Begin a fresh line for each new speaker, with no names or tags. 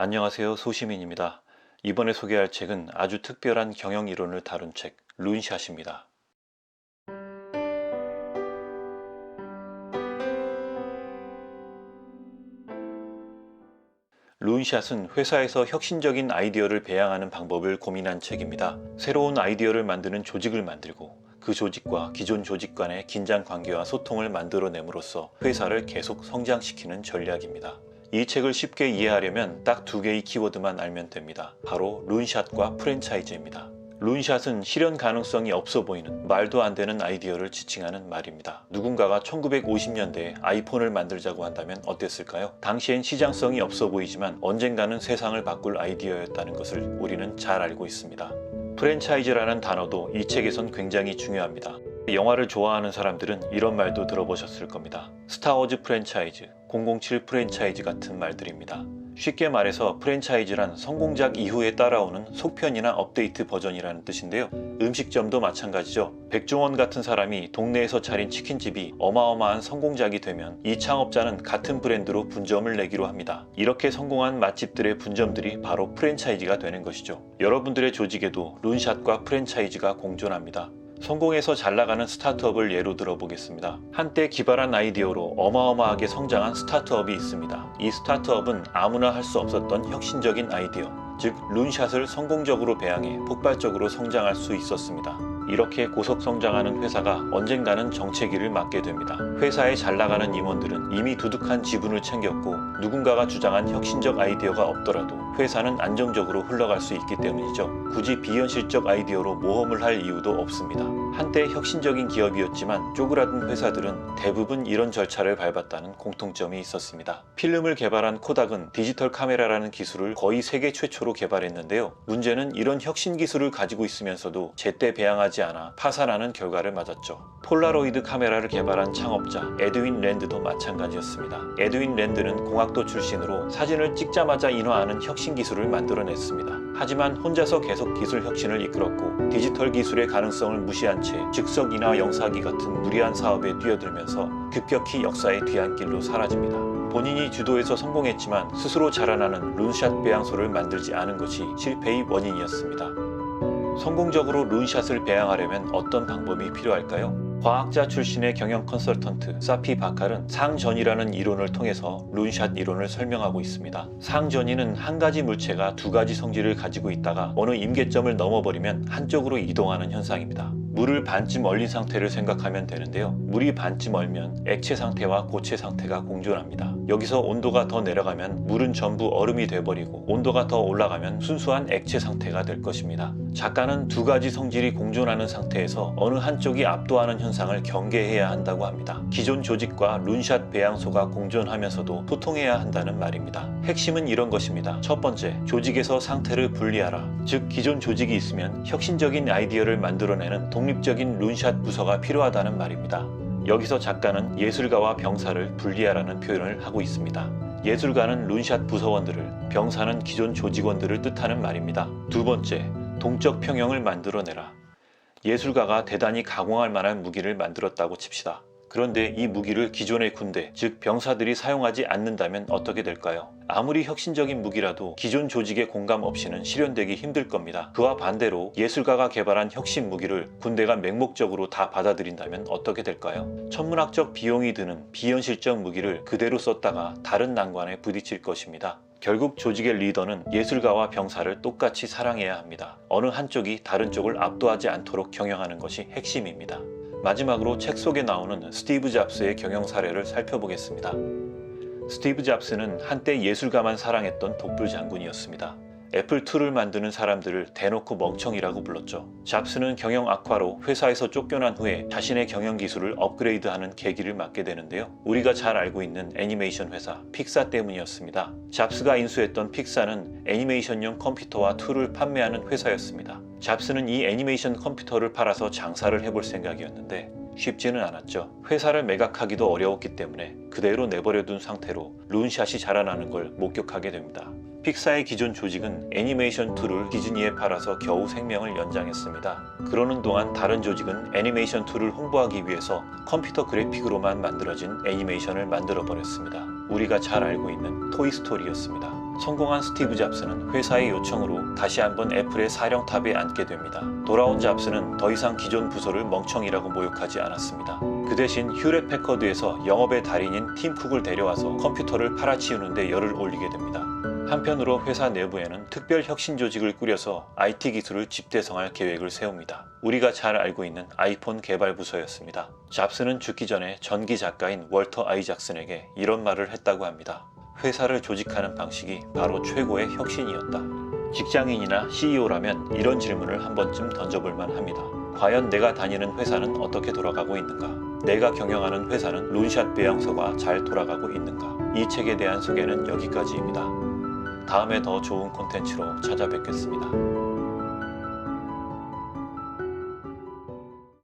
안녕하세요, 소시민입니다. 이번에 소개할 책은 아주 특별한 경영 이론을 다룬 책, 룬샷입니다. 룬샷은 회사에서 혁신적인 아이디어를 배양하는 방법을 고민한 책입니다. 새로운 아이디어를 만드는 조직을 만들고 그 조직과 기존 조직 간의 긴장 관계와 소통을 만들어냄으로써 회사를 계속 성장시키는 전략입니다. 이 책을 쉽게 이해하려면 딱 두 개의 키워드만 알면 됩니다. 바로 룬샷과 프랜차이즈입니다. 룬샷은 실현 가능성이 없어 보이는 말도 안 되는 아이디어를 지칭하는 말입니다. 누군가가 1950년대에 아이폰을 만들자고 한다면 어땠을까요? 당시엔 시장성이 없어 보이지만 언젠가는 세상을 바꿀 아이디어였다는 것을 우리는 잘 알고 있습니다. 프랜차이즈라는 단어도 이 책에선 굉장히 중요합니다. 영화를 좋아하는 사람들은 이런 말도 들어보셨을 겁니다. 스타워즈 프랜차이즈, 007 프랜차이즈 같은 말들입니다. 쉽게 말해서 프랜차이즈란 성공작 이후에 따라오는 속편이나 업데이트 버전이라는 뜻인데요. 음식점도 마찬가지죠. 백종원 같은 사람이 동네에서 차린 치킨집이 어마어마한 성공작이 되면 이 창업자는 같은 브랜드로 분점을 내기로 합니다. 이렇게 성공한 맛집들의 분점들이 바로 프랜차이즈가 되는 것이죠. 여러분들의 조직에도 룬샷과 프랜차이즈가 공존합니다. 성공해서 잘나가는 스타트업을 예로 들어보겠습니다. 한때 기발한 아이디어로 어마어마하게 성장한 스타트업이 있습니다. 이 스타트업은 아무나 할 수 없었던 혁신적인 아이디어, 즉 룬샷을 성공적으로 배양해 폭발적으로 성장할 수 있었습니다. 이렇게 고속 성장하는 회사가 언젠가는 정체기를 맞게 됩니다. 회사에 잘나가는 임원들은 이미 두둑한 지분을 챙겼고 누군가가 주장한 혁신적 아이디어가 없더라도 회사는 안정적으로 흘러갈 수 있기 때문이죠. 굳이 비현실적 아이디어로 모험을 할 이유도 없습니다. 한때 혁신적인 기업이었지만 쪼그라든 회사들은 대부분 이런 절차를 밟았다는 공통점이 있었습니다. 필름을 개발한 코닥은 디지털 카메라라는 기술을 거의 세계 최초로 개발했는데요. 문제는 이런 혁신 기술을 가지고 있으면서도 제때 배양하지 않아 파산하는 결과를 맞았죠. 폴라로이드 카메라를 개발한 창업자 에드윈 랜드도 마찬가지였습니다. 에드윈 랜드는 공학도 출신으로 사진을 찍자마자 인화하는 혁신 기술을 만들어냈습니다. 하지만 혼자서 계속 기술 혁신을 이끌었고 디지털 기술의 가능성을 무시한 채 즉석 인화 영상기 같은 무리한 사업에 뛰어들면서 급격히 역사의 뒤안길로 사라집니다. 본인이 주도해서 성공했지만 스스로 자라나는 룬샷 배양소를 만들지 않은 것이 실패의 원인이었습니다. 성공적으로 룬샷을 배양하려면 어떤 방법이 필요할까요? 과학자 출신의 경영 컨설턴트 사피 바칼은 상전이라는 이론을 통해서 룬샷 이론을 설명하고 있습니다. 상전이는 한 가지 물체가 두 가지 성질을 가지고 있다가 어느 임계점을 넘어버리면 한쪽으로 이동하는 현상입니다. 물을 반쯤 얼린 상태를 생각하면 되는데요. 물이 반쯤 얼면 액체 상태와 고체 상태가 공존합니다. 여기서 온도가 더 내려가면 물은 전부 얼음이 돼버리고 온도가 더 올라가면 순수한 액체 상태가 될 것입니다. 작가는 두 가지 성질이 공존하는 상태에서 어느 한쪽이 압도하는 현상을 경계해야 한다고 합니다. 기존 조직과 룬샷 배양소가 공존하면서도 소통해야 한다는 말입니다. 핵심은 이런 것입니다. 첫 번째, 조직에서 상태를 분리하라. 즉 기존 조직이 있으면 혁신적인 아이디어를 만들어내는 독립적인 룬샷 부서가 필요하다는 말입니다. 여기서 작가는 예술가와 병사를 분리하라는 표현을 하고 있습니다. 예술가는 룬샷 부서원들을, 병사는 기존 조직원들을 뜻하는 말입니다. 두 번째, 동적 평형을 만들어내라. 예술가가 대단히 가공할 만한 무기를 만들었다고 칩시다. 그런데 이 무기를 기존의 군대, 즉 병사들이 사용하지 않는다면 어떻게 될까요? 아무리 혁신적인 무기라도 기존 조직의 공감 없이는 실현되기 힘들 겁니다. 그와 반대로 예술가가 개발한 혁신 무기를 군대가 맹목적으로 다 받아들인다면 어떻게 될까요? 천문학적 비용이 드는 비현실적 무기를 그대로 썼다가 다른 난관에 부딪힐 것입니다. 결국 조직의 리더는 예술가와 병사를 똑같이 사랑해야 합니다. 어느 한쪽이 다른 쪽을 압도하지 않도록 경영하는 것이 핵심입니다. 마지막으로 책 속에 나오는 스티브 잡스의 경영 사례를 살펴보겠습니다. 스티브 잡스는 한때 예술가만 사랑했던 독불 장군이었습니다. 애플2를 만드는 사람들을 대놓고 멍청이라고 불렀죠. 잡스는 경영 악화로 회사에서 쫓겨난 후에 자신의 경영 기술을 업그레이드하는 계기를 맞게 되는데요. 우리가 잘 알고 있는 애니메이션 회사 픽사 때문이었습니다. 잡스가 인수했던 픽사는 애니메이션용 컴퓨터와 툴을 판매하는 회사였습니다. 잡스는 이 애니메이션 컴퓨터를 팔아서 장사를 해볼 생각이었는데 쉽지는 않았죠. 회사를 매각하기도 어려웠기 때문에 그대로 내버려둔 상태로 룬샷이 자라나는 걸 목격하게 됩니다. 픽사의 기존 조직은 애니메이션 툴을 디즈니에 팔아서 겨우 생명을 연장했습니다. 그러는 동안 다른 조직은 애니메이션 툴을 홍보하기 위해서 컴퓨터 그래픽으로만 만들어진 애니메이션을 만들어버렸습니다. 우리가 잘 알고 있는 토이스토리였습니다. 성공한 스티브 잡스는 회사의 요청으로 다시 한번 애플의 사령탑에 앉게 됩니다. 돌아온 잡스는 더 이상 기존 부서를 멍청이라고 모욕하지 않았습니다. 그 대신 휴렛 패커드에서 영업의 달인인 팀 쿡을 데려와서 컴퓨터를 팔아치우는 데 열을 올리게 됩니다. 한편으로 회사 내부에는 특별 혁신 조직을 꾸려서 IT 기술을 집대성할 계획을 세웁니다. 우리가 잘 알고 있는 아이폰 개발 부서였습니다. 잡스는 죽기 전에 전기 작가인 월터 아이작슨에게 이런 말을 했다고 합니다. 회사를 조직하는 방식이 바로 최고의 혁신이었다. 직장인이나 CEO라면 이런 질문을 한 번쯤 던져볼 만합니다. 과연 내가 다니는 회사는 어떻게 돌아가고 있는가? 내가 경영하는 회사는 룬샷 배양서가 잘 돌아가고 있는가? 이 책에 대한 소개는 여기까지입니다. 다음에 더 좋은 콘텐츠로 찾아뵙겠습니다.